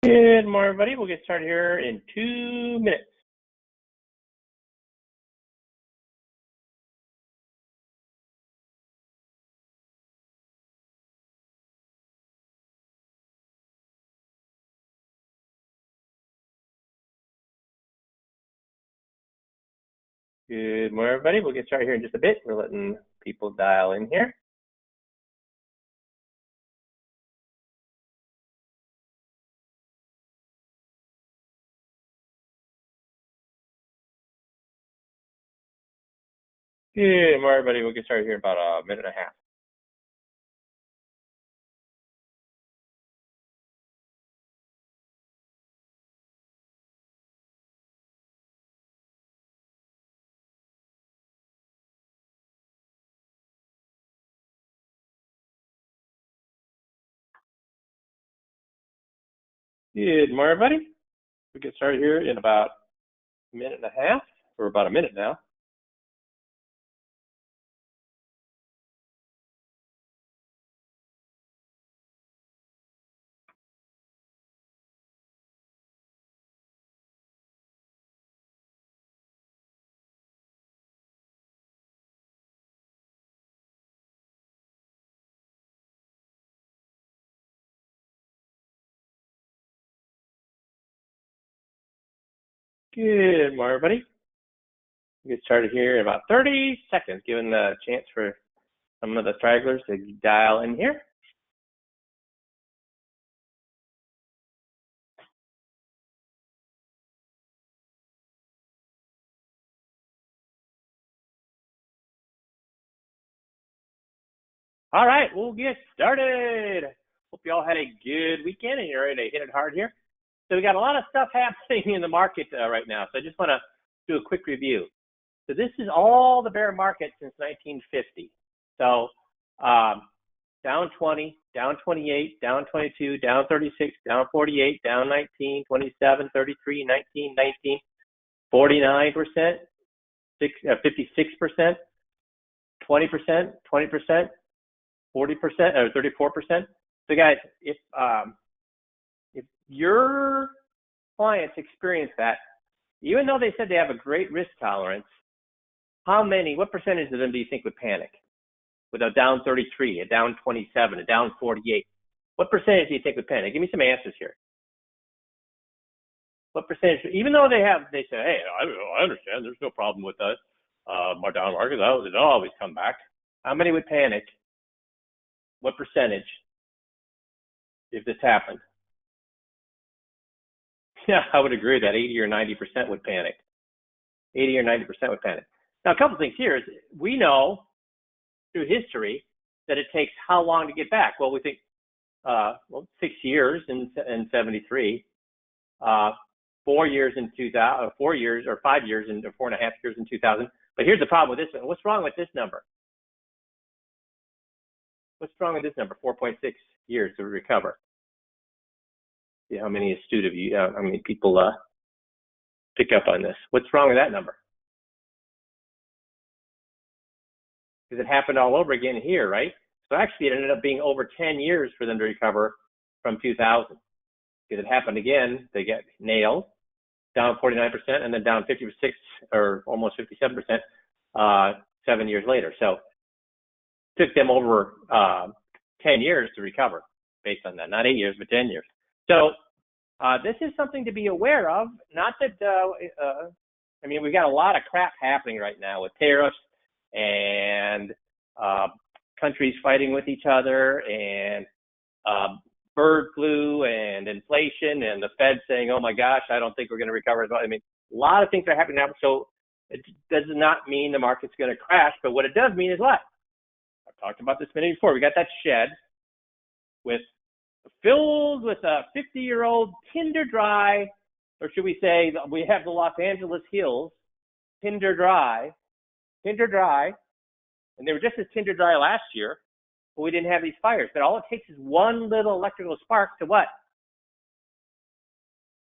Good morning, everybody. We'll get started here in 2 minutes. Good morning, everybody. We'll get started here in just a bit. We're letting people dial in here. Good morning, everybody. We'll get started here in about a minute and a half. Good morning, everybody. We'll get started here in about a minute and a half, or about a minute now. Good morning, everybody. We'll get started here in about 30 seconds, giving the chance for some of the stragglers to dial in here. All right, we'll get started. Hope you all had a good weekend and you're ready to hit it hard here. So we got a lot of stuff happening in the market right now. So I just want to do a quick review. So this is all the bear market since 1950. So down 20, down 28, down 22, down 36, down 48, down 19, 27, 33, 19, 19, 49%, 56%, 20%, 20%, 40% or 34%. So guys, if your clients experience that, even though they said they have a great risk tolerance, what percentage of them do you think would panic? With a down 33, a down 27, a down 48, what percentage do you think would panic? Give me some answers here. What percentage, even though they say, hey, I understand, there's no problem with us, my down market, it'll always come back. How many would panic? What percentage if this happened? Yeah, I would agree that 80 or 90% would panic. 80 or 90% would panic. Now, a couple things here is we know through history that it takes how long to get back? Well, we think, 6 years in 73, 4 years in 2000, 4 years or 5 years and 4.5 years in 2000. But here's the problem with this one. What's wrong with this number? What's wrong with this number? 4.6 years to recover. See how many astute of you, how many people pick up on this. What's wrong with that number? Because it happened all over again here, right? So actually it ended up being over 10 years for them to recover from 2000. Because it happened again, they get nailed, down 49%, and then down 56 or almost 57% 7 years later. So it took them over 10 years to recover based on that. Not 8 years, but 10 years. So this is something to be aware of. Not that, I mean, we got a lot of crap happening right now with tariffs and countries fighting with each other and bird flu and inflation and the Fed saying, oh my gosh, I don't think we're going to recover as well. I mean, a lot of things are happening now. So it does not mean the market's going to crash. But what it does mean is what? I've talked about this many before. We got that shed filled with a 50-year-old tinder dry, or should we say we have the Los Angeles Hills tinder dry, and they were just as tinder dry last year, but we didn't have these fires. But all it takes is one little electrical spark to what?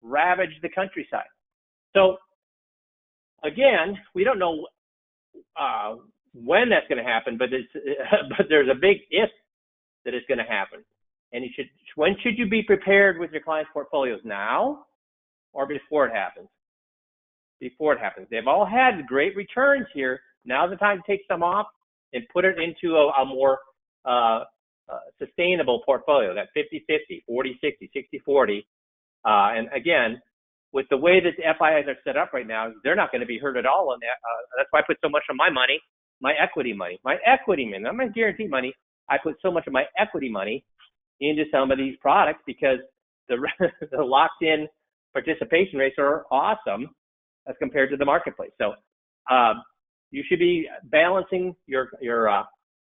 Ravage the countryside. So again, we don't know when that's going to happen, but there's a big if that it's going to happen. And when should you be prepared with your clients' portfolios? Now or before it happens? Before it happens. They've all had great returns here. Now's the time to take some off and put it into a more sustainable portfolio, that 50-50, 40-60, 60-40. And again, with the way that the FIIs are set up right now, they're not going to be hurt at all on that. That's why I put so much of my money, my equity money, not my guaranteed money. I put so much of my equity money into some of these products because the locked-in participation rates are awesome as compared to the marketplace. So you should be balancing your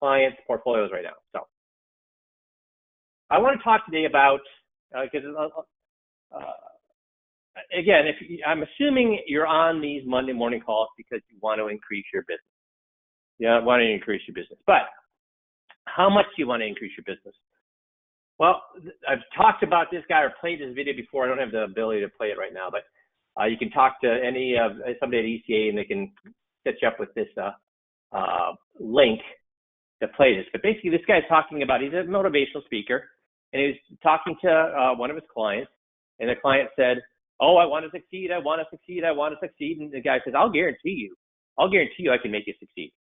clients' portfolios right now. So I want to talk today about, because again, I'm assuming you're on these Monday morning calls because you want to increase your business. You want to increase your business. But how much do you want to increase your business? Well, I've talked about this guy or played this video before. I don't have the ability to play it right now, but you can talk to somebody at ECA and they can set you up with this link to play this. But basically, this guy's talking about, he's a motivational speaker, and he's talking to one of his clients, and the client said, oh, I want to succeed, I want to succeed, I want to succeed. And the guy says, I'll guarantee you I can make you succeed.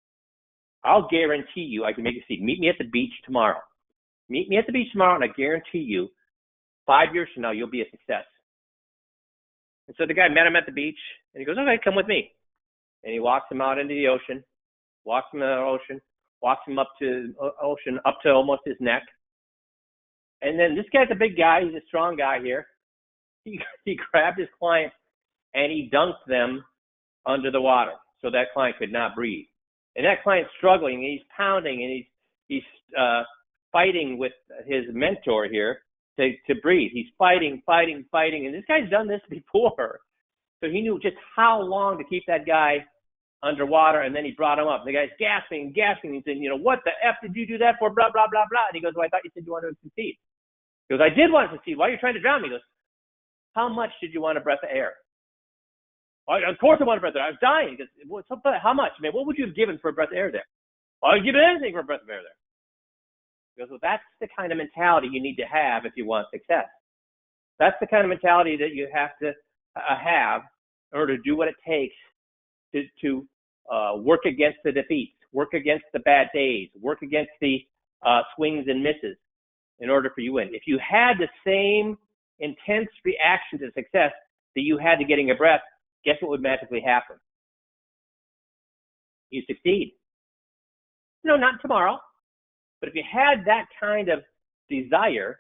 I'll guarantee you I can make you succeed. Meet me at the beach tomorrow. Meet me at the beach tomorrow, and I guarantee you 5 years from now, you'll be a success. And so the guy met him at the beach, and he goes, okay, come with me. And he walks him out into the ocean, walks him up to ocean, up to almost his neck. And then this guy's a big guy. He's a strong guy here. He grabbed his client, and he dunked them under the water so that client could not breathe. And that client's struggling, and he's pounding, and he's fighting with his mentor here to breathe. He's fighting. And this guy's done this before. So he knew just how long to keep that guy underwater, and then he brought him up. The guy's gasping. He's saying, what the F did you do that for? Blah, blah, blah, blah. And he goes, well, I thought you said you wanted to succeed. He goes, I did want to succeed. Why are you trying to drown me? He goes, how much did you want a breath of air? Of course I want a breath of air. I was dying. He goes, well, how much? Man, what would you have given for a breath of air there? Well, I'd give anything for a breath of air there. He goes, well, that's the kind of mentality you need to have if you want success. That's the kind of mentality that you have to have in order to do what it takes to work against the defeats, work against the bad days, work against the swings and misses in order for you to win. If you had the same intense reaction to success that you had to getting a breath, guess what would magically happen? You succeed. No, not tomorrow. But if you had that kind of desire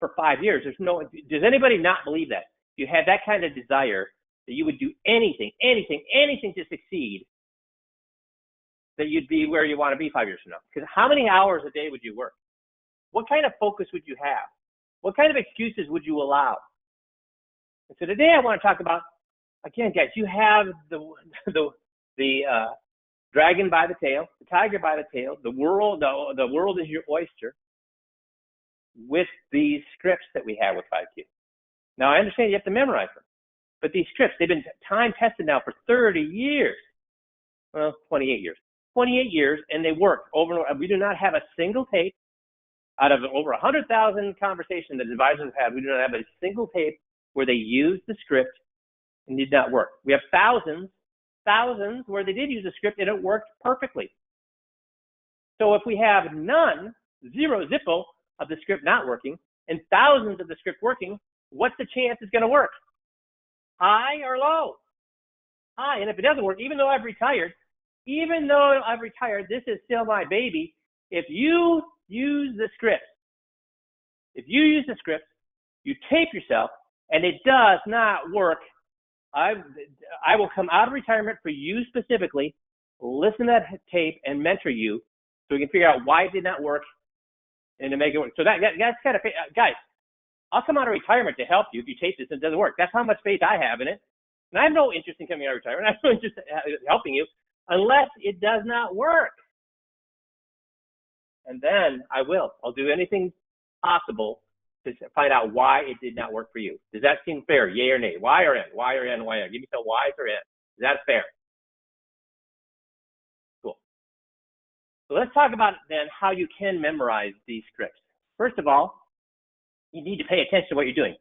for 5 years, does anybody not believe that? If you had that kind of desire that you would do anything to succeed, that you'd be where you want to be 5 years from now. Because how many hours a day would you work? What kind of focus would you have? What kind of excuses would you allow? And so today I want to talk about, again, guys, you have the dragon by the tail, the tiger by the tail, the world is your oyster with these scripts that we have with 5Q. Now, I understand you have to memorize them, but these scripts, they've been time tested now for 30 years. Well, 28 years. 28 years, and they work over and over. We do not have a single tape out of over 100,000 conversations that advisors have had. We do not have a single tape where they used the script and did not work. We have thousands where they did use a script and it worked perfectly. So if we have none, zero, zippo of the script not working and thousands of the script working, what's the chance it's going to work? High or low? High. And if it doesn't work, even though I've retired, this is still my baby. If you use the script, you tape yourself and it does not work, I will come out of retirement for you specifically, listen to that tape and mentor you so we can figure out why it did not work and to make it work. So that's kind of, guys, I'll come out of retirement to help you if you tape this and it doesn't work. That's how much faith I have in it. And I have no interest in coming out of retirement. I have no interest in helping you unless it does not work. And then I'll do anything possible to find out why it did not work for you. Does that seem fair? Yay or nay? Y or N? Y or N? Y or N? Give me some Y's or N. Is that fair? Cool. So let's talk about then how you can memorize these scripts. First of all, you need to pay attention to what you're doing.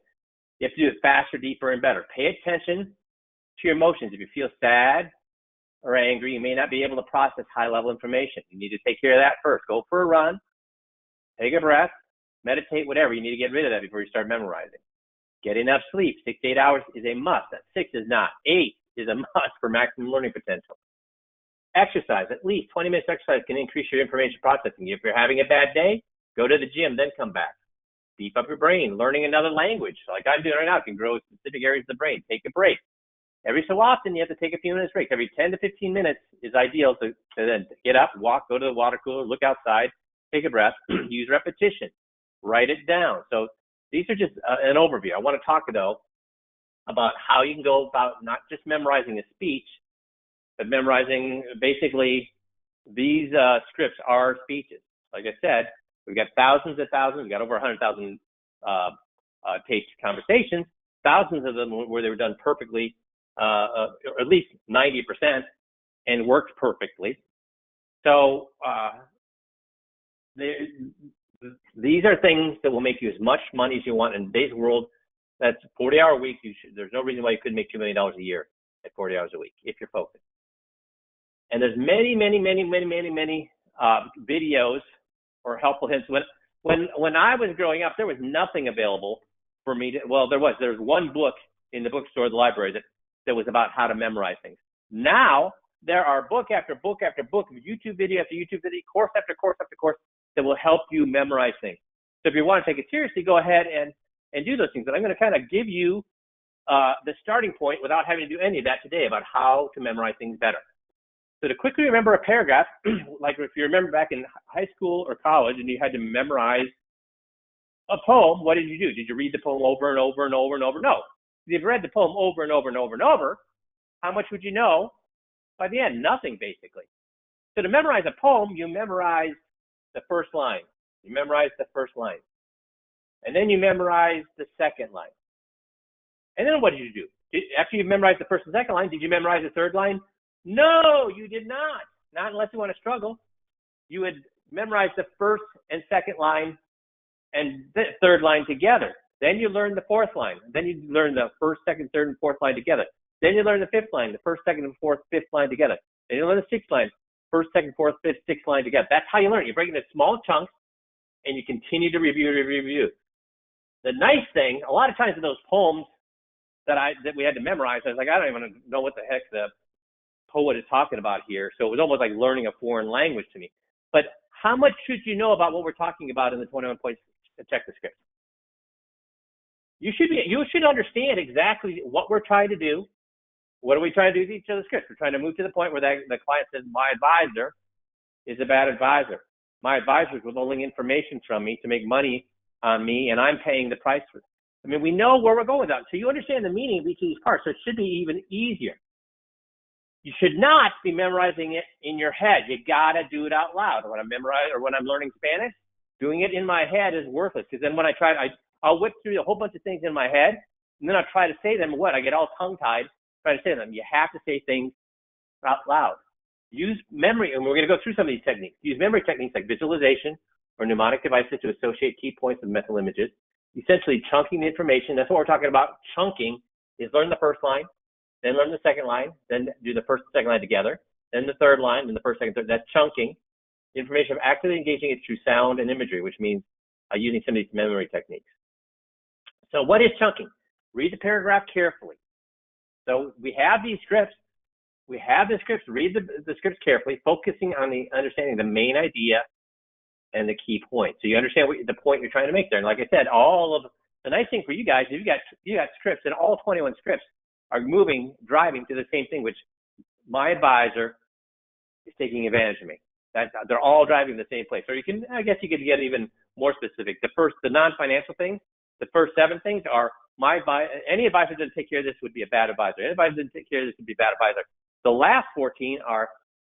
You have to do it faster, deeper, and better. Pay attention to your emotions. If you feel sad or angry, you may not be able to process high-level information. You need to take care of that first. Go for a run, take a breath, meditate, whatever. You need to get rid of that before you start memorizing. Get enough sleep. 6 to 8 hours is a must. 6 is not. 8 is a must for maximum learning potential. Exercise. At least 20 minutes exercise can increase your information processing. If you're having a bad day, go to the gym, then come back. Beef up your brain. Learning another language, like I'm doing right now, can grow specific areas of the brain. Take a break. Every so often, you have to take a few minutes break. Every 10 to 15 minutes is ideal to then get up, walk, go to the water cooler, look outside, take a breath, use repetition, write it down. So these are just an overview. I want to talk, though, about how you can go about not just memorizing a speech, but memorizing basically these scripts are speeches. Like I said, we've got thousands and thousands. We've got over 100,000 taped conversations, thousands of them where they were done perfectly, or at least 90%, and worked perfectly. So these are things that will make you as much money as you want in today's world. That's 40-hour week. There's no reason why you couldn't make $2 million a year at 40 hours a week if you're focused. And there's many videos or helpful hints. When I was growing up, there was nothing available for me to, well, there was one book in the bookstore, the library, that was about how to memorize things. Now, there are book after book after book, YouTube video after YouTube video, course after course after course that will help you memorize things. So if you want to take it seriously, go ahead and do those things. But I'm going to kind of give you the starting point without having to do any of that today about how to memorize things better. So to quickly remember a paragraph, like if you remember back in high school or college and you had to memorize a poem, what did you do? Did you read the poem over and over and over and over? No. If you read the poem over and over and over and over, how much would you know by the end? Nothing, basically. So to memorize a poem, you memorize the first line. You memorize the first line. And then you memorize the second line. And then what did you do? After you memorized the first and second line, did you memorize the third line? No, you did not. Not unless you want to struggle. You would memorize the first and second line and the third line together. Then you learn the fourth line. Then you learn the first, second, third, and fourth line together. Then you learn the fifth line, the first, second, and fourth, fifth line together. Then you learn the sixth line, first, second, fourth, fifth, sixth line together. That's how you learn. You break it into small chunks, and you continue to review. The nice thing, a lot of times in those poems that we had to memorize, I was like, I don't even know what the heck the poet is talking about here. So it was almost like learning a foreign language to me. But how much should you know about what we're talking about in the 21 points to check the script? You should understand exactly what we're trying to do. What are we trying to do with each other's scripts? We're trying to move to the point where the client says, my advisor is a bad advisor. My advisor is withholding information from me to make money on me, and I'm paying the price for it. I mean, we know where we're going with that. So you understand the meaning of each of these parts, so it should be even easier. You should not be memorizing it in your head. You gotta do it out loud. When I'm memorizing or when I'm learning Spanish, doing it in my head is worthless, because then when I'll whip through a whole bunch of things in my head, and then I'll try to say them. I get all tongue-tied trying to say them. You have to say things out loud. Use memory, and we're going to go through some of these techniques. Use memory techniques like visualization or mnemonic devices to associate key points with mental images. Essentially, chunking the information. That's what we're talking about. Chunking is learn the first line, then learn the second line, then do the first and second line together, then the third line, then the first, second, third. That's chunking. The information of actively engaging it through sound and imagery, which means using some of these memory techniques. So what is chunking? Read the paragraph carefully. So we have these scripts. Read the scripts carefully, focusing on the understanding the main idea and the key point. So you understand the point you're trying to make there. And like I said, the nice thing for you guys is you got scripts, and all 21 scripts are driving to the same thing, which my advisor is taking advantage of me. They're all driving the same place. So I guess you could get even more specific. The non-financial things, the first 7 things are any advisor that didn't take care of this would be a bad advisor. Any advisor that didn't take care of this would be a bad advisor. The last 14 are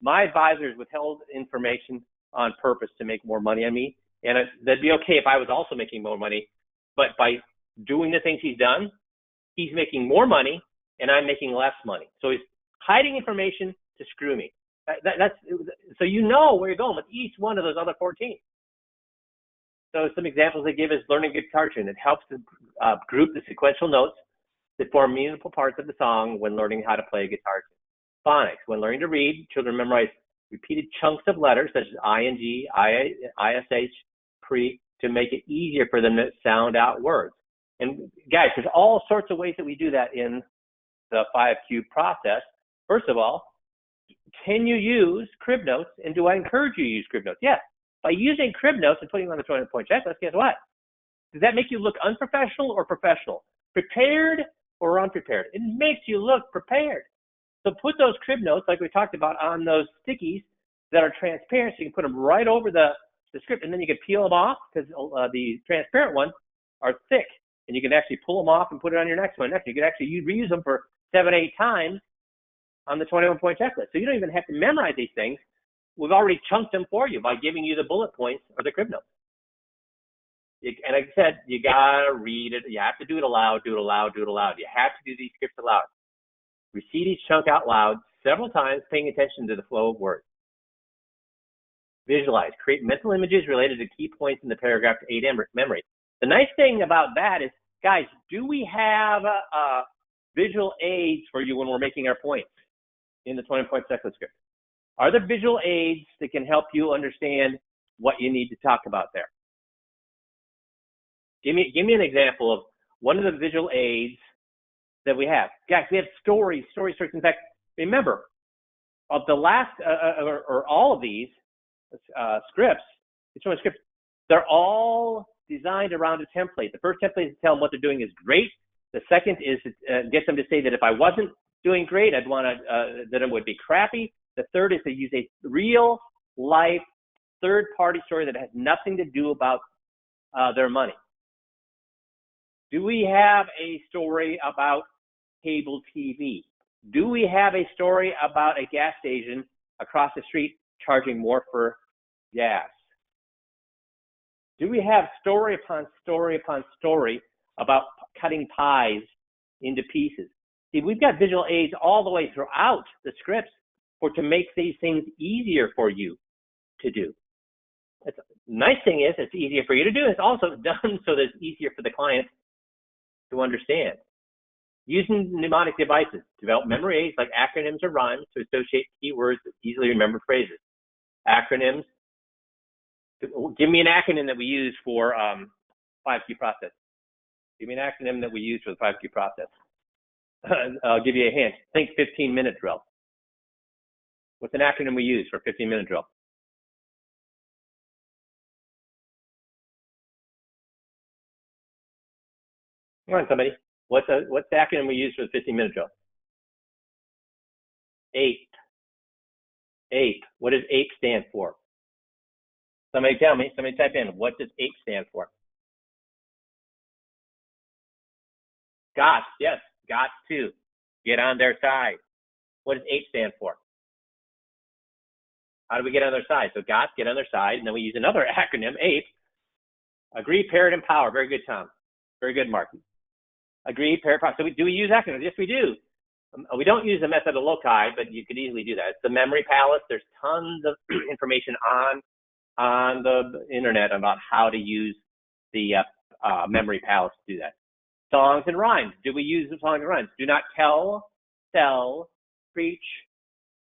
my advisors withheld information on purpose to make more money on me. And that'd be okay if I was also making more money. But by doing the things he's done, he's making more money and I'm making less money. So he's hiding information to screw me. So you know where you're going with each one of those other 14. So some examples they give is learning guitar tune. It helps to group the sequential notes that form meaningful parts of the song when learning how to play a guitar tune. Phonics. When learning to read, children memorize repeated chunks of letters such as ing, ish, pre, to make it easier for them to sound out words. And guys, there's all sorts of ways that we do that in the 5Q process. First of all, can you use crib notes? And do I encourage you to use crib notes? Yes. By using crib notes and putting them on the 20-point checklist, guess what? Does that make you look unprofessional or professional? Prepared or unprepared? It makes you look prepared. So put those crib notes, like we talked about, on those stickies that are transparent, so you can put them right over the script, and then you can peel them off, because the transparent ones are thick, and you can actually pull them off and put it on your next one. You can actually reuse them for 7, 8 times on the 21-point checklist. So you don't even have to memorize these things. We've already chunked them for you by giving you the bullet points or the crib notes. And like I said, you gotta read it. You have to do it aloud, do it aloud, do it aloud. You have to do these scripts aloud. Repeat each chunk out loud several times, paying attention to the flow of words. Visualize. Create mental images related to key points in the paragraph to aid memory. The nice thing about that is, guys, do we have visual aids for you when we're making our points in the 20-point checklist script? Are there visual aids that can help you understand what you need to talk about there? Give me an example of one of the visual aids that we have. Guys, we have stories. In fact, remember, of the last, or all of these scripts, they're all designed around a template. The first template is to tell them what they're doing is great. The second is to get them to say that if I wasn't doing great, I'd want that it would be crappy. The third is to use a real life third-party story that has nothing to do about their money. Do we have a story about cable TV? Do we have a story about a gas station across the street charging more for gas? Do we have story upon story upon story about cutting pies into pieces? See, we've got visual aids all the way throughout the scripts to make these things easier for you to do. The nice thing is it's easier for you to do. It's also done so that it's easier for the client to understand. Using mnemonic devices, develop memory aids like acronyms or rhymes to associate keywords with easily remembered phrases. Acronyms. Give me an acronym that we use for 5Q process. Give me an acronym that we use for the 5Q process. I'll give you a hint. Think 15-minute drill. What's an acronym we use for 15-minute drill? Come on, somebody. What's the acronym we use for the 15-minute drill? APE. APE. What does APE stand for? Somebody tell me. Somebody type in. What does APE stand for? Got. Yes. Got to. Get on their side. What does APE stand for? How do we get on their side? So got, get on their side, and then we use another acronym, APE. Agree, parrot, empower. Very good, Tom. Very good, Mark. Agree, parrot, empower. So do we use acronyms? Yes, we do. We don't use the method of loci, but you could easily do that. It's the memory palace. There's tons of information on the internet about how to use the memory palace to do that. Songs and rhymes. Do we use the songs and rhymes? Do not tell, sell, preach,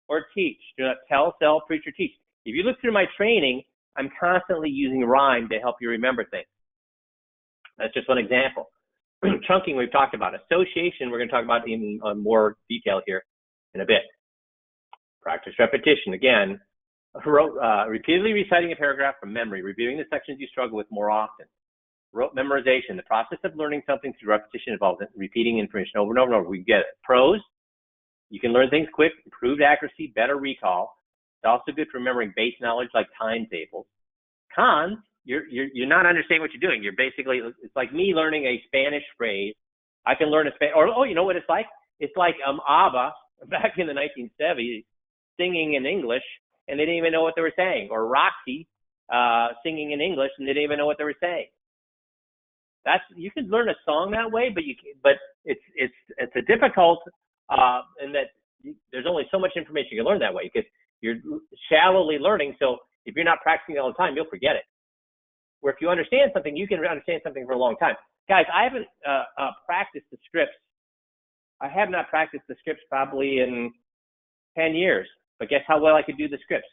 or teach. Do not tell, sell, preach, or teach. If you look through my training, I'm constantly using rhyme to help you remember things. That's just one example. Chunking, we've talked about. Association, we're going to talk about in more detail here in a bit. Practice repetition. Again, repeatedly reciting a paragraph from memory, reviewing the sections you struggle with more often. Rote memorization, the process of learning something through repetition involves repeating information over and over and over. We get it. Pros, you can learn things quick, improved accuracy, better recall. It's also good for remembering base knowledge like timetables. Cons, you're not understanding what you're doing. You're basically, it's like me learning a Spanish phrase. I can learn a Spanish, or you know what it's like? It's like ABBA back in the 1970s singing in English and they didn't even know what they were saying, or Roxy singing in English and they didn't even know what they were saying. You can learn a song that way, but it's a difficult in that there's only so much information you can learn that way because you're shallowly learning. So if you're not practicing all the time, you'll forget it. where if you understand something, you can understand something for a long time. Guys, I haven't practiced the scripts. I have not practiced the scripts probably in 10 years, but guess how well I could do the scripts?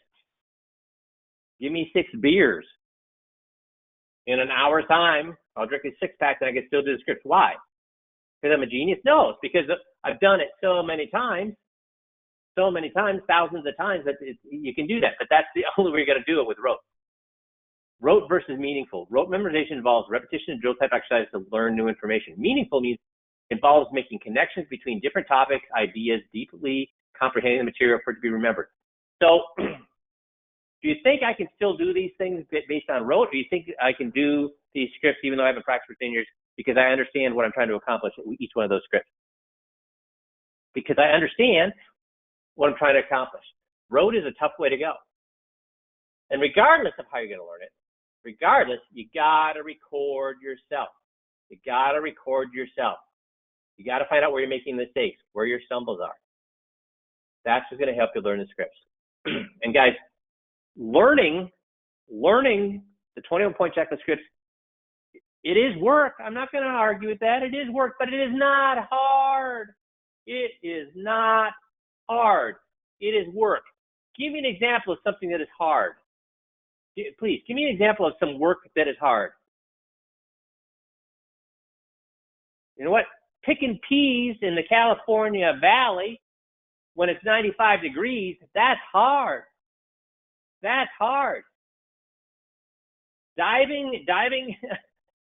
Give me 6 beers. In an hour's time, I'll drink a 6-pack and I can still do the scripts. Why? Because I'm a genius? No, it's because I've done it so many times, thousands of times, that you can do that. But that's the only way you're going to do it with rote. Rote versus meaningful. Rote memorization involves repetition and drill type exercise to learn new information. Meaningful means involves making connections between different topics, ideas, deeply comprehending the material for it to be remembered. So, do you think I can still do these things based on rote? Or do you think I can do these scripts even though I haven't practiced for 10 years because I understand what I'm trying to accomplish with each one of those scripts? Because I understand what I'm trying to accomplish. Rote is a tough way to go. And regardless of how you're going to learn it, you got to record yourself. You got to record yourself. You got to find out where you're making mistakes, where your stumbles are. That's what's going to help you learn the scripts. And guys, learning the 21-point checklist scripts, it is work. I'm not going to argue with that. It is work, but it is not hard. It is not hard. It is work. Give me an example of something that is hard. Please, give me an example of some work that is hard. You know what? Picking peas in the California Valley when it's 95 degrees, that's hard. That's hard. Diving,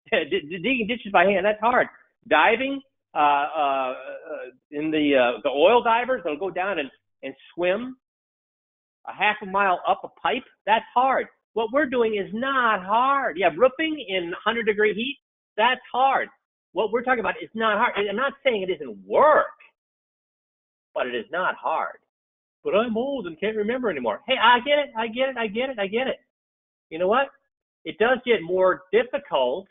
digging ditches by hand, that's hard. Diving, in the oil divers that'll go down and swim a half a mile up a pipe, that's hard. What we're doing is not hard. Yeah, roofing in 100-degree heat, that's hard. What we're talking about is not hard. I'm not saying it isn't work, but it is not hard. But I'm old and can't remember anymore. Hey, I get it. You know what? It does get more difficult.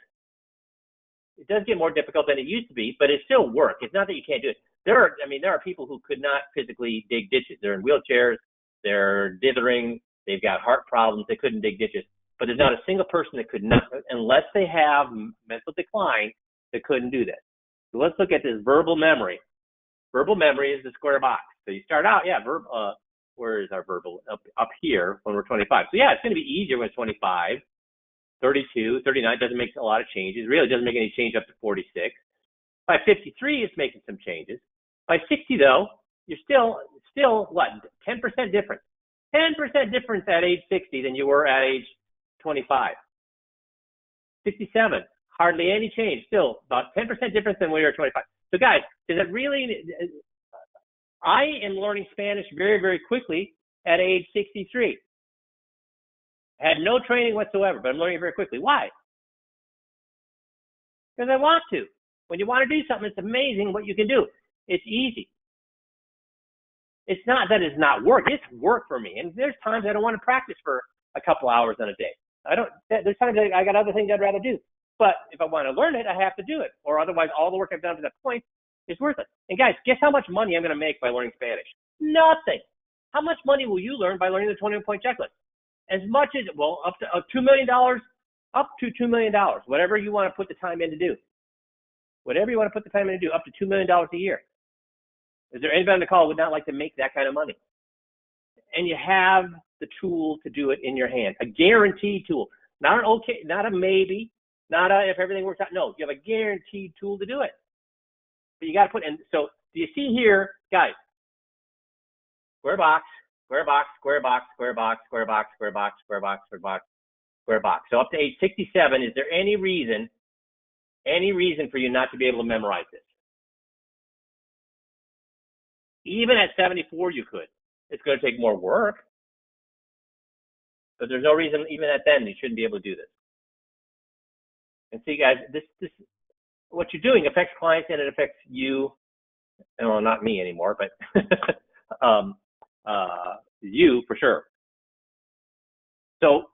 It does get more difficult than it used to be, but it's still work. It's not that you can't do it. There are people who could not physically dig ditches. They're in wheelchairs. They're dithering. They've got heart problems. They couldn't dig ditches. But there's not a single person that could not, unless they have mental decline, that couldn't do that. So let's look at this verbal memory. Verbal memory is the square box. So you start out, where is our verbal? Up here when we're 25. So yeah, it's going to be easier when it's 25, 32, 39 doesn't make a lot of changes. Really doesn't make any change up to 46. By 53, it's making some changes. By 60 though, you're still what? 10% difference. 10% difference at age 60 than you were at age 25. 67, hardly any change. Still about 10% difference than when you were 25. So guys, is it really? I am learning Spanish very, very quickly at age 63. Had no training whatsoever, but I'm learning it very quickly. Why? Because I want to. When you want to do something, it's amazing what you can do. It's easy. It's not that it's not work. It's work for me. And there's times I don't want to practice for a couple hours in a day. There's times I got other things I'd rather do. But if I want to learn it, I have to do it. Or otherwise, all the work I've done to that point is worth it. And guys, guess how much money I'm going to make by learning Spanish? Nothing. How much money will you learn by learning the 21-point checklist? As much as, up to $2 million, up to $2 million, whatever you want to put the time in to do. Whatever you want to put the time in to do, up to $2 million a year. Is there anybody on the call who would not like to make that kind of money? And you have the tool to do it in your hand, a guaranteed tool, not an okay, not a maybe, not a if everything works out. No, you have a guaranteed tool to do it. But you got to put in. So do you see here, guys? Square box, square box, square box, square box, square box, square box, square box, square box, square box. So up to age 67, is there any reason for you not to be able to memorize this? Even at 74, you could. It's going to take more work, but there's no reason even at then you shouldn't be able to do this. And see, guys, this what you're doing affects clients and it affects you. Well, not me anymore, but you for sure. So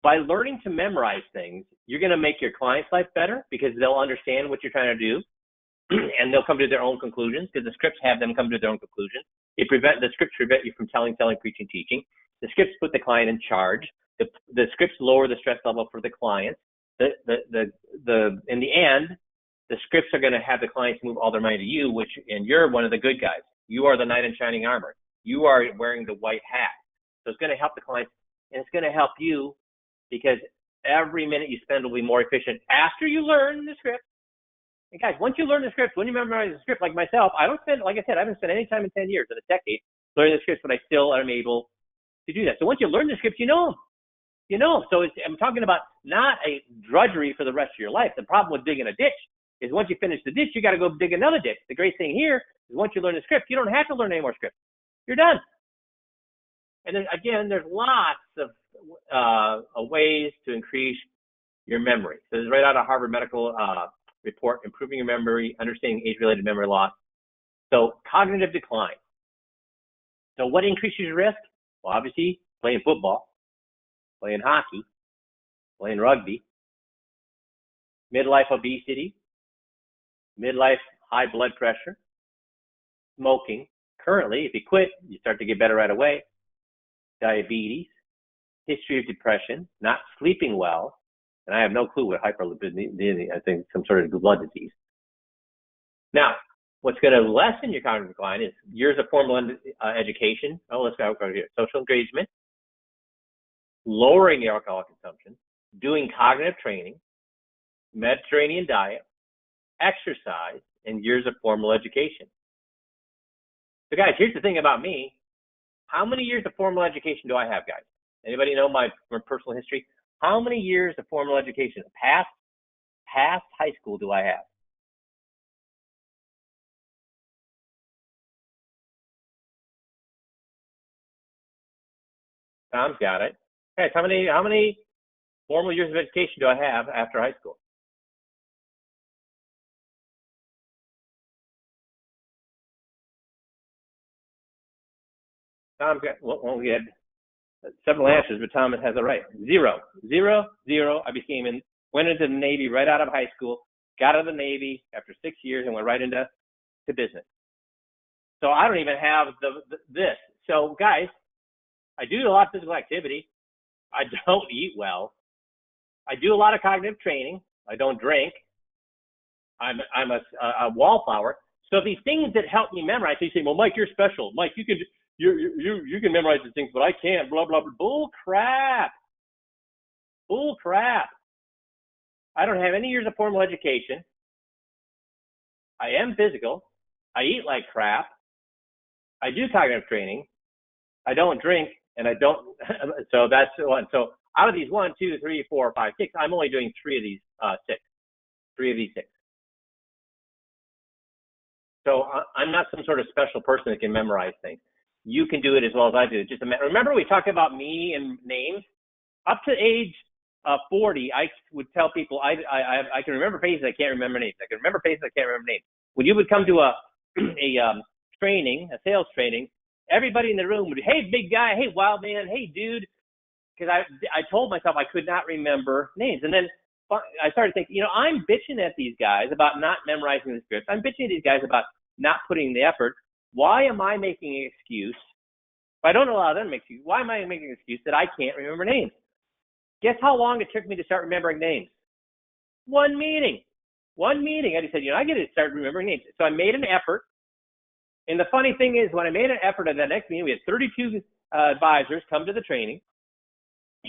by learning to memorize things, you're going to make your client's life better because they'll understand what you're trying to do. And they'll come to their own conclusions because the scripts have them come to their own conclusions. The scripts prevent you from telling, preaching, teaching. The scripts put the client in charge. The scripts lower the stress level for the client. in the end, the scripts are going to have the clients move all their money to you, and you're one of the good guys. You are the knight in shining armor. You are wearing the white hat. So it's going to help the clients, and it's going to help you because every minute you spend will be more efficient after you learn the script. And guys, once you learn the script, when you memorize the script, like myself, I haven't spent any time in 10 years, in a decade, learning the scripts, but I still am able to do that. So once you learn the scripts, you know them. You know, so I'm talking about not a drudgery for the rest of your life. The problem with digging a ditch is once you finish the ditch, you got to go dig another ditch. The great thing here is once you learn the script, you don't have to learn any more script. You're done. And then again, there's lots of ways to increase your memory. So this is right out of Harvard Medical report, Improving Your Memory, Understanding Age-Related Memory Loss. So cognitive decline. So what increases your risk? Well, obviously, playing football, playing hockey, playing rugby, midlife obesity, midlife high blood pressure, smoking. Currently, if you quit, you start to get better right away. Diabetes, history of depression, not sleeping well, and I have no clue what hyperlipidemia, I think some sort of blood disease. Now, what's going to lessen your cognitive decline is years of formal education. Oh, let's go here. Social engagement, lowering the alcohol consumption, doing cognitive training, Mediterranean diet, exercise, and years of formal education. So guys, here's the thing about me. How many years of formal education do I have, guys? Anybody know my personal history? How many years of formal education, past high school, do I have? Tom's got it. Guys, how many formal years of education do I have after high school? Tom's got, well, we had several answers, but Tom has it right. Zero. I went into the Navy right out of high school, got out of the Navy after 6 years and went right into business. So I don't even have this. So guys, I do a lot of physical activity. I don't eat well. I do a lot of cognitive training. I don't drink. I'm a wallflower. So these things that help me memorize, so you say, well, Mike, you're special. Mike, you can memorize these things, but I can't, blah, blah, blah. Bull crap. I don't have any years of formal education. I am physical. I eat like crap. I do cognitive training. I don't drink, and I don't. So that's one. So out of these 1, 2, 3, 4, 5, 6, I'm only doing 3 of these 6. 3 of these 6. So I'm not some sort of special person that can memorize things. You can do it as well as I do. Just remember we talked about me and names. Up to age 40, I would tell people I can remember faces, I can't remember names. I can remember faces, I can't remember names. When you would come to a training, a sales training, everybody in the room would be, hey, big guy, hey, wild man, hey, dude, because I told myself I could not remember names. And then I started thinking, I'm bitching at these guys about not memorizing the scripts. I'm bitching at these guys about not putting in the effort. Why am I making an excuse? If I don't allow them to make excuses, why am I making an excuse that I can't remember names? Guess how long it took me to start remembering names? One meeting. I just said, I got to start remembering names. So I made an effort. And the funny thing is, when I made an effort at that next meeting, we had 32 advisors come to the training.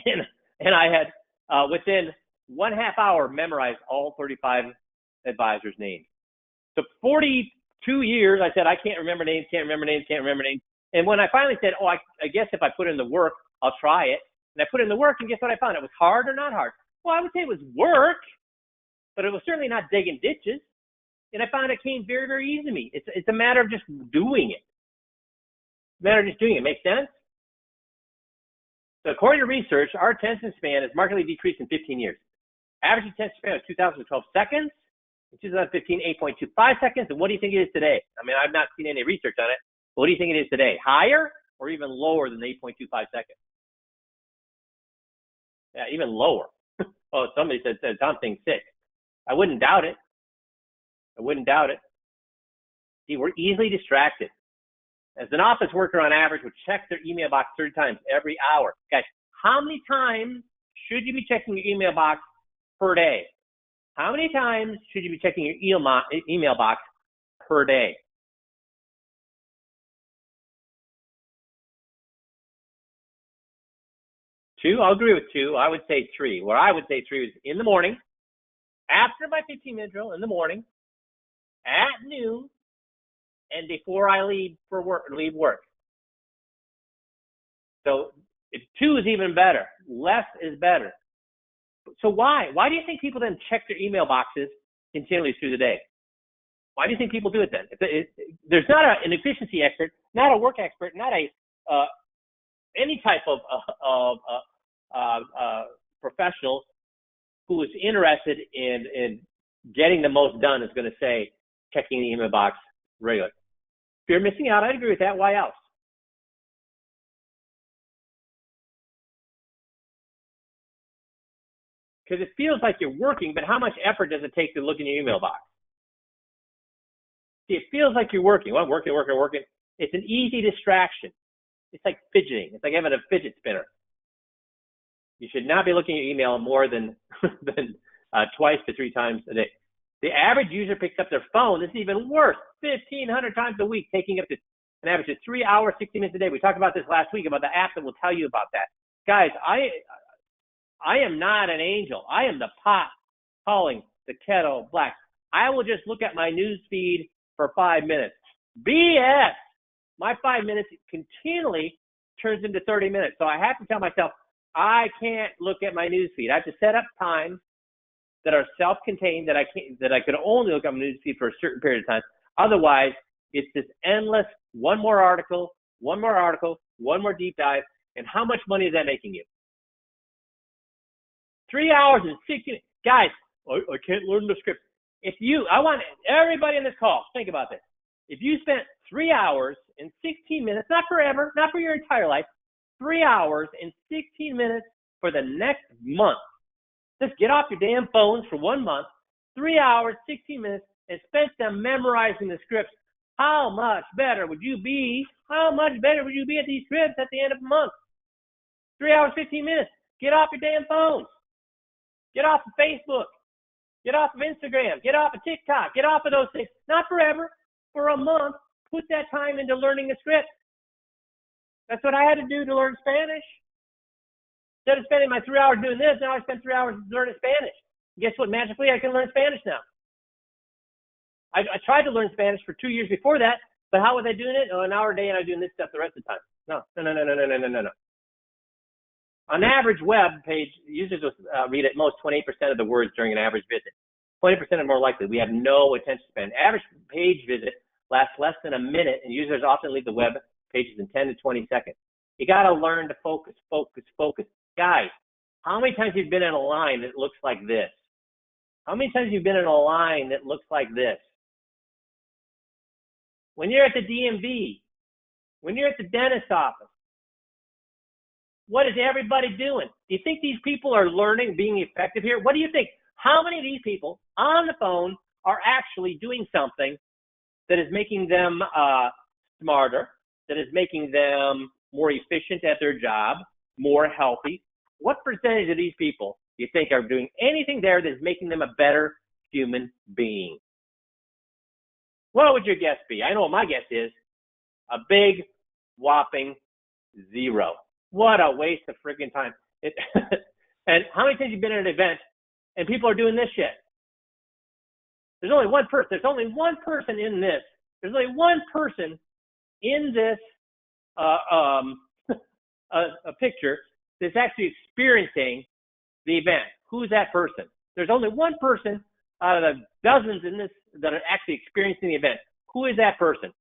And I had, within 1/2 hour, memorized all 35 advisors' names. So 42 years, I said, I can't remember names. And when I finally said, I guess if I put in the work, I'll try it. And I put in the work, and guess what I found? It was hard or not hard? Well, I would say it was work, but it was certainly not digging ditches. And I found it came very, very easy to me. It's a matter of just doing it. Make sense? So according to research, our attention span has markedly decreased in 15 years. Average attention span of 2012 seconds. In 2015, 8.25 seconds. And what do you think it is today? I mean, I've not seen any research on it. But what do you think it is today? Higher or even lower than 8.25 seconds? Yeah, even lower. Oh, somebody said something 6. I wouldn't doubt it. See, we're easily distracted. As an office worker on average would check their email box 30 times every hour. Guys, how many times should you be checking your email box per day. How many times should you be checking your email box per day? 2, I'll agree with 2. I would say 3. What I would say 3 is in the morning, after my 15-minute drill in the morning, at noon, and before I leave work. So if 2 is even better. Less is better. So why? Why do you think people then check their email boxes continually through the day? Why do you think people do it then? There's not an efficiency expert, not a work expert, not any type of professional who is interested in getting the most done is going to say checking the email box regularly. If you're missing out, I'd agree with that. Why else? Because it feels like you're working, but how much effort does it take to look in your email box? See, it feels like you're working. Well, working. It's an easy distraction. It's like fidgeting. It's like having a fidget spinner. You should not be looking at your email more than twice to 3 times a day. The average user picks up their phone. This is even worse. 1,500 times a week, taking up to an average of 3 hours, 60 minutes a day. We talked about this last week about the app that will tell you about that. Guys, I am not an angel. I am the pot calling the kettle black. I will just look at my news feed for 5 minutes. BS. My 5 minutes continually turns into 30 minutes. So I have to tell myself, I can't look at my news feed. I have to set up times that are self-contained that I can only look at my news feed for a certain period of time. Otherwise, it's this endless one more article, one more deep dive. And how much money is that making you? 3 hours and 60 minutes. Guys, I can't learn the script. I want everybody in this call, think about this. If you spent 3 hours and 16 minutes, not forever, not for your entire life, 3 hours and 16 minutes for the next month. Just get off your damn phones for 1 month, 3 hours, 16 minutes, and spend them memorizing the scripts. How much better would you be? How much better would you be at these scripts at the end of the month? 3 hours, 15 minutes. Get off your damn phones. Get off of Facebook. Get off of Instagram. Get off of TikTok. Get off of those things. Not forever. For a month, put that time into learning the script. That's what I had to do to learn Spanish. Instead of spending my 3 hours doing this, now I spend 3 hours learning Spanish. Guess what? Magically, I can learn Spanish now. I tried to learn Spanish for 2 years before that, but how was I doing it? Oh, an hour a day, and I'm doing this stuff the rest of the time. No. On average web page, users will read at most 28% of the words during an average visit. 20% are more likely. We have no attention span. Average page visit lasts less than a minute, and users often leave the web pages in 10 to 20 seconds. You got to learn to focus. Guys, how many times have you been in a line that looks like this? How many times have you been in a line that looks like this? When you're at the DMV, when you're at the dentist's office, what is everybody doing? Do you think these people are learning, being effective here? What do you think? How many of these people on the phone are actually doing something that is making them smarter, that is making them more efficient at their job, more healthy? What percentage of these people do you think are doing anything there that is making them a better human being? What would your guess be? I know what my guess is. A big, whopping 0. What a waste of freaking time. And how many times have you been at an event and people are doing this shit? There's only one person. There's only one person in this. There's only one person in this a picture that's actually experiencing the event. Who's that person? There's only one person out of the dozens in this that are actually experiencing the event. Who is that person?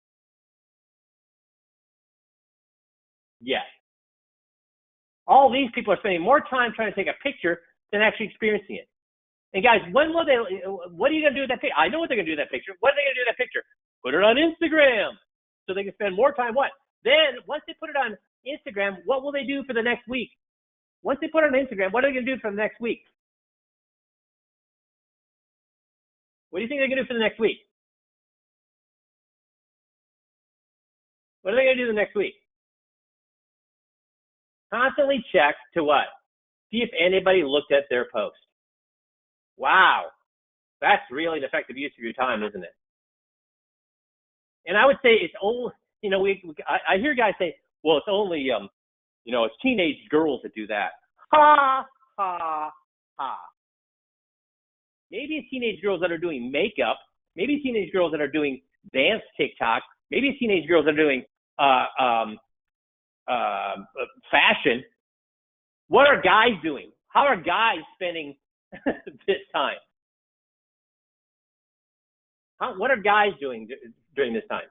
Yes. All these people are spending more time trying to take a picture than actually experiencing it. And guys, what are you going to do with that picture? I know what they're going to do with that picture. What are they going to do with that picture? Put it on Instagram so they can spend more time. What? Then, once they put it on Instagram, what will they do for the next week? Once they put it on Instagram, what are they going to do for the next week? What do you think they're going to do for the next week? What are they going to do the next week? Constantly check to what? See if anybody looked at their post. Wow, that's really an effective use of your time, isn't it? And I would say it's only, I hear guys say, well, it's only, it's teenage girls that do that. Ha, ha, ha. Maybe it's teenage girls that are doing makeup. Maybe it's teenage girls that are doing dance TikTok. Maybe it's teenage girls that are doing fashion. What are guys doing? How are guys spending this time? What are guys doing during this time?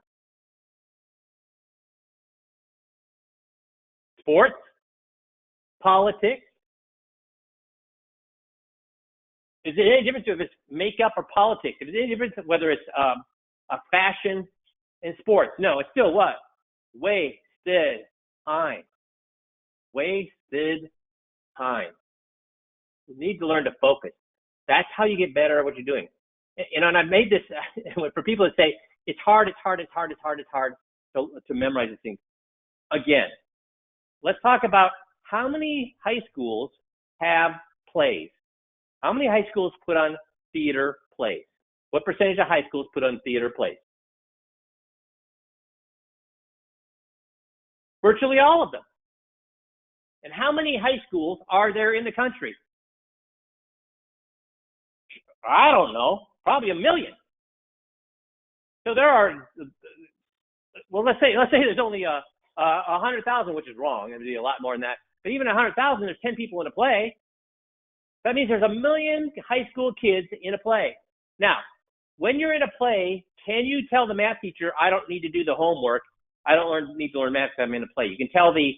Sports, politics. Is there any difference if it's makeup or politics? If there's any difference whether it's a fashion and sports? No, it's still what? Wasted time. Wasted time. You need to learn to focus. That's how you get better at what you're doing. And I've made this for people that say it's hard to memorize these things. Again, let's talk about how many high schools have plays. How many high schools put on theater plays? What percentage of high schools put on theater plays? Virtually all of them. And how many high schools are there in the country? I don't know, probably 1 million. So there are, well, let's say there's only 100,000, which is wrong. There'd be a lot more than that. But even 100,000, there's 10 people in a play. That means there's 1 million high school kids in a play. Now, when you're in a play, can you tell the math teacher, I don't need to do the homework. I don't need to learn math because I'm in a play. You can tell the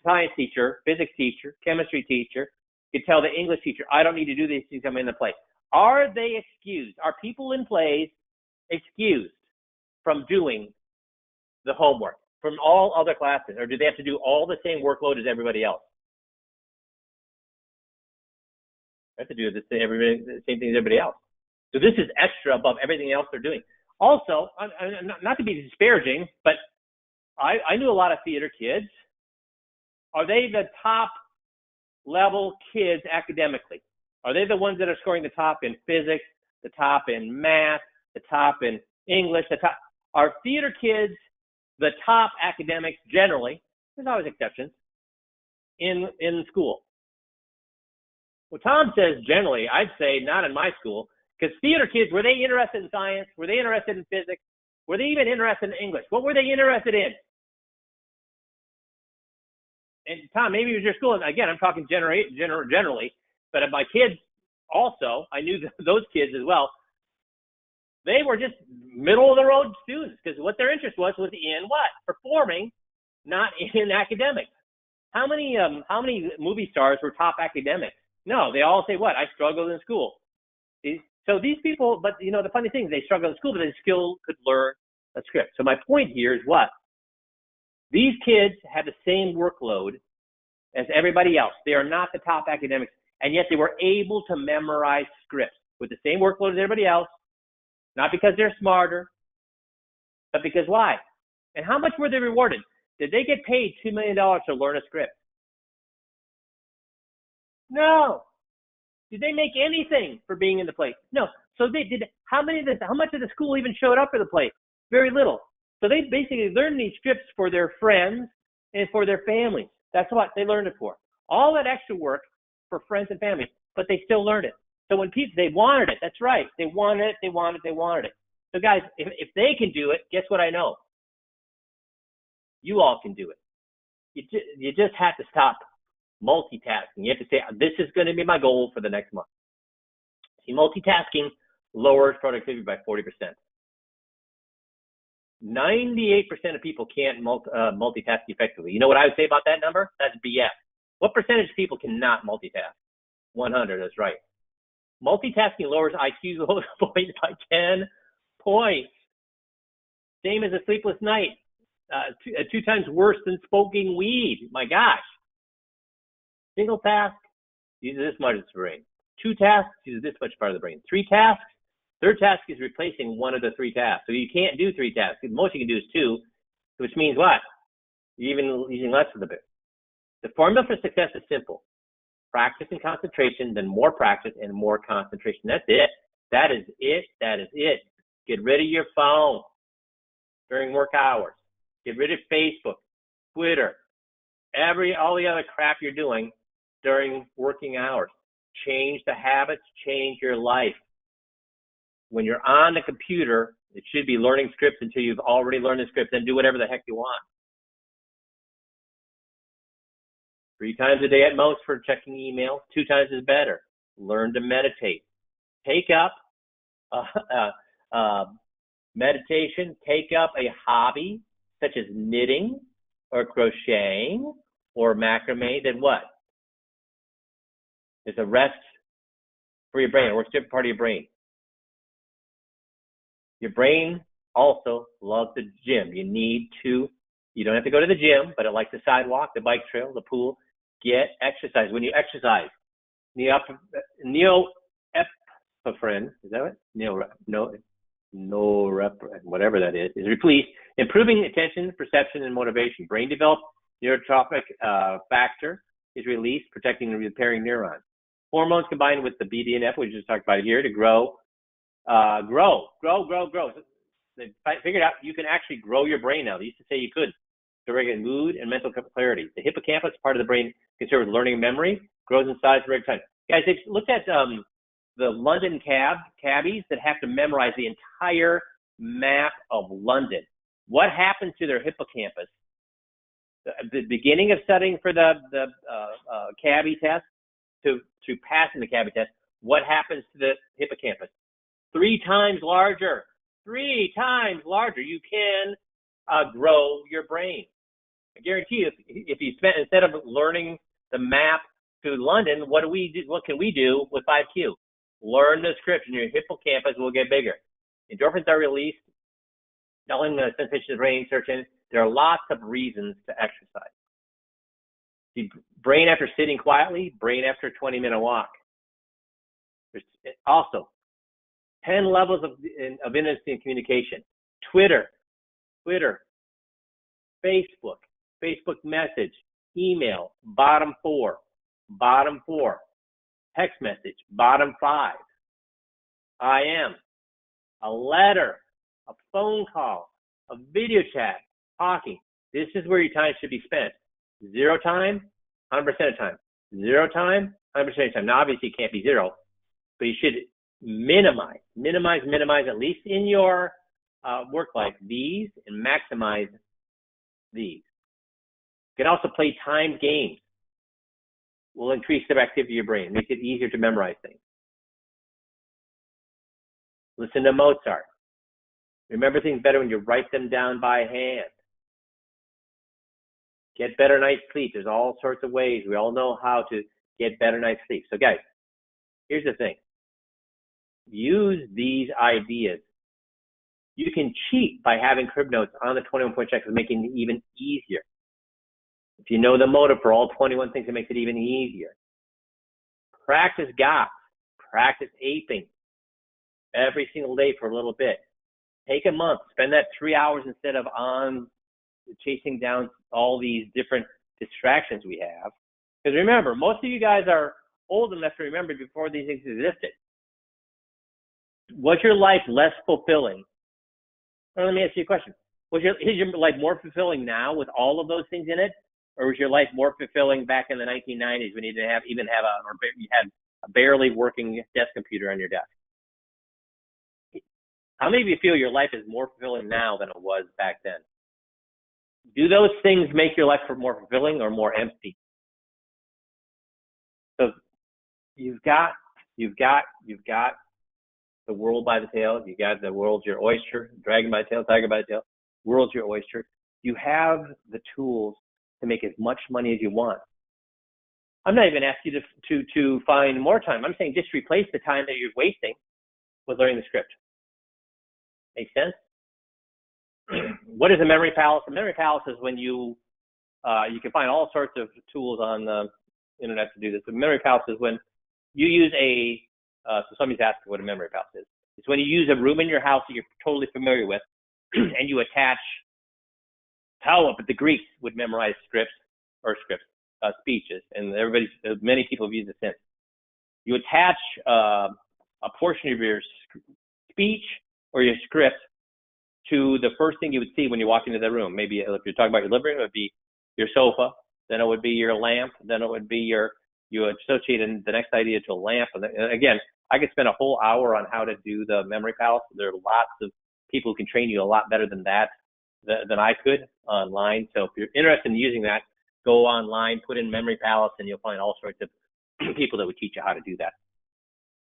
science teacher, physics teacher, chemistry teacher, you can tell the English teacher, I don't need to do these things, I'm in the play. Are they excused? Are people in plays excused from doing the homework from all other classes? Or do they have to do all the same workload as everybody else? They have to do the same thing as everybody else. So this is extra above everything else they're doing. Also, not to be disparaging, but I knew a lot of theater kids. Are they the top level kids academically? Are they the ones that are scoring the top in physics, the top in math, the top in English, the top? Are theater kids the top academics generally? There's always exceptions in school. Well, Tom says generally, I'd say not in my school, because theater kids, were they interested in science? Were they interested in physics? Were they even interested in English? What were they interested in? And Tom, maybe it was your school. Again, I'm talking generally, but my kids also, I knew those kids as well. They were just middle of the road students because what their interest was in what? Performing, not in academics. How many movie stars were top academics? No, they all say what? I struggled in school. So these people, but the funny thing is they struggled in school, but they still could learn a script. So my point here is what? These kids have the same workload as everybody else. They are not the top academics, and yet they were able to memorize scripts with the same workload as everybody else, not because they're smarter, but because why? And how much were they rewarded? Did they get paid $2 million to learn a script? No. Did they make anything for being in the play? No. So they did. How much of the school even showed up for the play? Very little. So they basically learned these scripts for their friends and for their families. That's what they learned it for. All that extra work for friends and family, but they still learned it. So when people, they wanted it. That's right. They wanted it. So guys, if they can do it, guess what I know? You all can do it. You just have to stop multitasking. You have to say, this is going to be my goal for the next month. See, multitasking lowers productivity by 40%. 98% of people can't multitask effectively. You know what I would say about that number? That's BS. What percentage of people cannot multitask? 100, that's right. Multitasking lowers IQ points by 10 points. Same as a sleepless night. 2 times worse than smoking weed. My gosh. Single task uses this much of the brain. 2 tasks uses this much part of the brain. 3 tasks, third task is replacing one of the 3 tasks. So you can't do 3 tasks. The most you can do is 2, which means what? You're even using less of the bit. The formula for success is simple. Practice and concentration, then more practice and more concentration. That's it. That is it. That is it. Get rid of your phone during work hours. Get rid of Facebook, Twitter, all the other crap you're doing during working hours. Change the habits, change your life. When you're on the computer, it should be learning scripts until you've already learned the script, then do whatever the heck you want. 3 times a day at most for checking email. 2 times is better. Learn to meditate. Take up meditation. Take up a hobby such as knitting or crocheting or macrame. Then what? It's a rest for your brain. It works different part of your brain. Your brain also loves the gym. You don't have to go to the gym, but it likes the sidewalk, the bike trail, the pool. Get exercise. When you exercise, norepinephrine, is that it? Norepinephrine, whatever that is released, improving attention, perception, and motivation. Brain developed neurotrophic factor is released, protecting and repairing neurons. Hormones combined with the BDNF, we just talked about here, to grow. They figured out you can actually grow your brain now. They used to say you couldn't. To regulate mood and mental clarity. The hippocampus, part of the brain concerned with learning and memory, grows in size for every time. Guys, they've looked at the London cabbies that have to memorize the entire map of London. What happens to their hippocampus? The beginning of studying for the cabbie test to passing the cabbie test, what happens to the hippocampus? 3 times larger. 3 times larger. You can grow your brain. I guarantee you, if you spent, instead of learning the map to London, what can we do with 5Q? Learn the script, and your hippocampus will get bigger. Endorphins are released, telling the sensation of the brain, searching. There are lots of reasons to exercise. The brain after sitting quietly, brain after a 20-minute walk. There's also 10 levels of instant communication. Twitter, Facebook message, email, bottom 4, text message, bottom 5, IM, a letter, a phone call, a video chat, talking. This is where your time should be spent. 0 time, 100% of time. 0 time, 100% of time. Now, obviously, it can't be 0, but you should minimize, at least in your work life, these, and maximize these. You can also play timed games. Will increase the activity of your brain, make it easier to memorize things. Listen to Mozart. Remember things better when you write them down by hand. Get better night's sleep. There's all sorts of ways. We all know how to get better night's sleep. So guys, here's the thing. Use these ideas. You can cheat by having crib notes on the 21-point checklist, making it even easier. If you know the motive for all 21 things, it makes it even easier. Practice GOTS. Practice aping every single day for a little bit. Take a month. Spend that 3 hours instead of on chasing down all these different distractions we have. Because remember, most of you guys are old enough to remember before these things existed. Was your life less fulfilling? Well, let me ask you a question. Is your life more fulfilling now with all of those things in it? Or was your life more fulfilling back in the 1990s when you didn't have you had a barely working desk computer on your desk? How many of you feel your life is more fulfilling now than it was back then? Do those things make your life more fulfilling or more empty? So you've got the world by the tail. You got the world's your oyster, dragon by the tail, tiger by the tail. World's your oyster. You have the tools to make as much money as you want. I'm not even asking you to find more time. I'm saying just replace the time that you're wasting with learning the script. Make sense? What is a memory palace? A memory palace is when you can find all sorts of tools on the internet to do this. A memory palace is when you use so somebody's asking what a memory palace is. It's when you use a room in your house that you're totally familiar with and you attach how the Greeks would memorize scripts. speeches, and many people have used it since. You attach a portion of your speech or your script to the first thing you would see when you walk into the room. Maybe if you're talking about your living room, it would be your sofa, then it would be your lamp, then it would be you associate the next idea to a lamp. And again, I could spend a whole hour on how to do the Memory Palace. There are lots of people who can train you a lot better than that, than I could online. So if you're interested in using that, go online, put in Memory Palace, and you'll find all sorts of people that would teach you how to do that.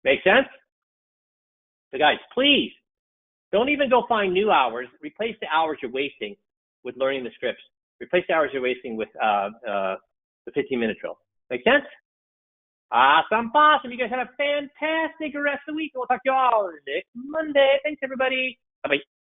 Make sense? So guys, please, don't even go find new hours. Replace the hours you're wasting with learning the scripts. Replace the hours you're wasting with the 15-minute drill. Make sense? Awesome. You guys have a fantastic rest of the week. We'll talk to you all next Monday. Thanks, everybody. Bye-bye.